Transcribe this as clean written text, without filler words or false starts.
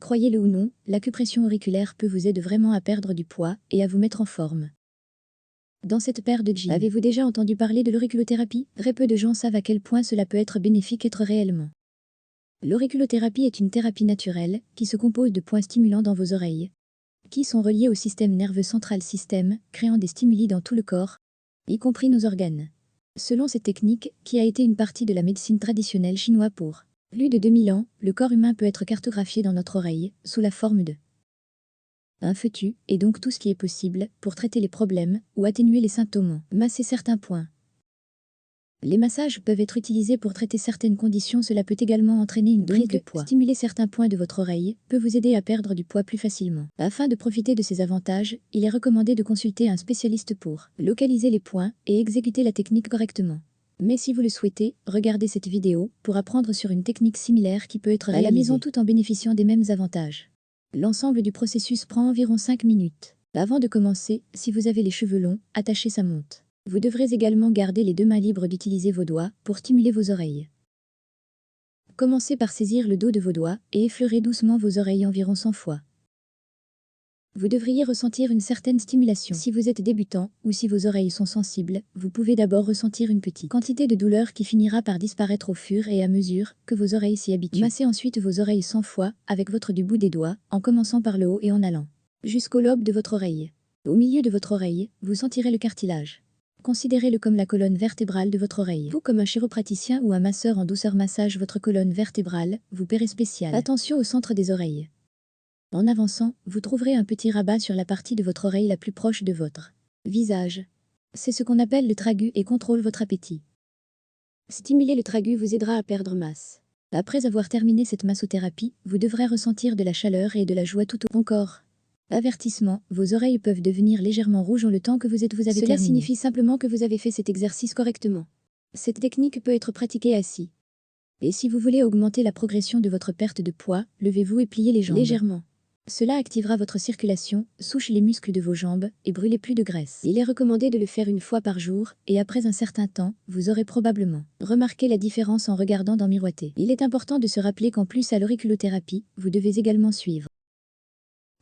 Croyez-le ou non, l'acupression auriculaire peut vous aider vraiment à perdre du poids et à vous mettre en forme. Dans cette paire de jeans, avez-vous déjà entendu parler de l'auriculothérapie? Très peu de gens savent à quel point cela peut être bénéfique réellement. L'auriculothérapie est une thérapie naturelle qui se compose de points stimulants dans vos oreilles, qui sont reliés au système nerveux central système, créant des stimuli dans tout le corps, y compris nos organes. Selon cette technique, qui a été une partie de la médecine traditionnelle chinoise pour plus de 2000 ans, le corps humain peut être cartographié dans notre oreille, sous la forme de un fœtus, et donc tout ce qui est possible pour traiter les problèmes ou atténuer les symptômes. Masser certains points. Les massages peuvent être utilisés pour traiter certaines conditions, cela peut également entraîner une prise de poids. Stimuler certains points de votre oreille peut vous aider à perdre du poids plus facilement. Afin de profiter de ces avantages, il est recommandé de consulter un spécialiste pour localiser les points et exécuter la technique correctement. Mais si vous le souhaitez, regardez cette vidéo pour apprendre sur une technique similaire qui peut être réalisée à la maison tout en bénéficiant des mêmes avantages. L'ensemble du processus prend environ 5 minutes. Avant de commencer, si vous avez les cheveux longs, attachez sa monte. Vous devrez également garder les deux mains libres d'utiliser vos doigts pour stimuler vos oreilles. Commencez par saisir le dos de vos doigts et effleurez doucement vos oreilles environ 100 fois. Vous devriez ressentir une certaine stimulation. Si vous êtes débutant ou si vos oreilles sont sensibles, vous pouvez d'abord ressentir une petite quantité de douleur qui finira par disparaître au fur et à mesure que vos oreilles s'y habituent. Massez ensuite vos oreilles 100 fois avec votre du bout des doigts, en commençant par le haut et en allant jusqu'au lobe de votre oreille. Au milieu de votre oreille, vous sentirez le cartilage. Considérez-le comme la colonne vertébrale de votre oreille. Vous, comme un chiropraticien ou un masseur en douceur massage votre colonne vertébrale, vous paierez spécial attention au centre des oreilles. En avançant, vous trouverez un petit rabat sur la partie de votre oreille la plus proche de votre visage. C'est ce qu'on appelle le tragus et contrôle votre appétit. Stimuler le tragus vous aidera à perdre masse. Après avoir terminé cette massothérapie, vous devrez ressentir de la chaleur et de la joie tout au long corps. Avertissement, vos oreilles peuvent devenir légèrement rouges en le temps que vous avez terminé. Cela signifie simplement que vous avez fait cet exercice correctement. Cette technique peut être pratiquée assis. Et si vous voulez augmenter la progression de votre perte de poids, levez-vous et pliez les jambes légèrement. Cela activera votre circulation, souche les muscles de vos jambes et brûlez plus de graisse. Il est recommandé de le faire une fois par jour et après un certain temps, vous aurez probablement remarqué la différence en regardant dans miroiter. Il est important de se rappeler qu'en plus à l'auriculothérapie, vous devez également suivre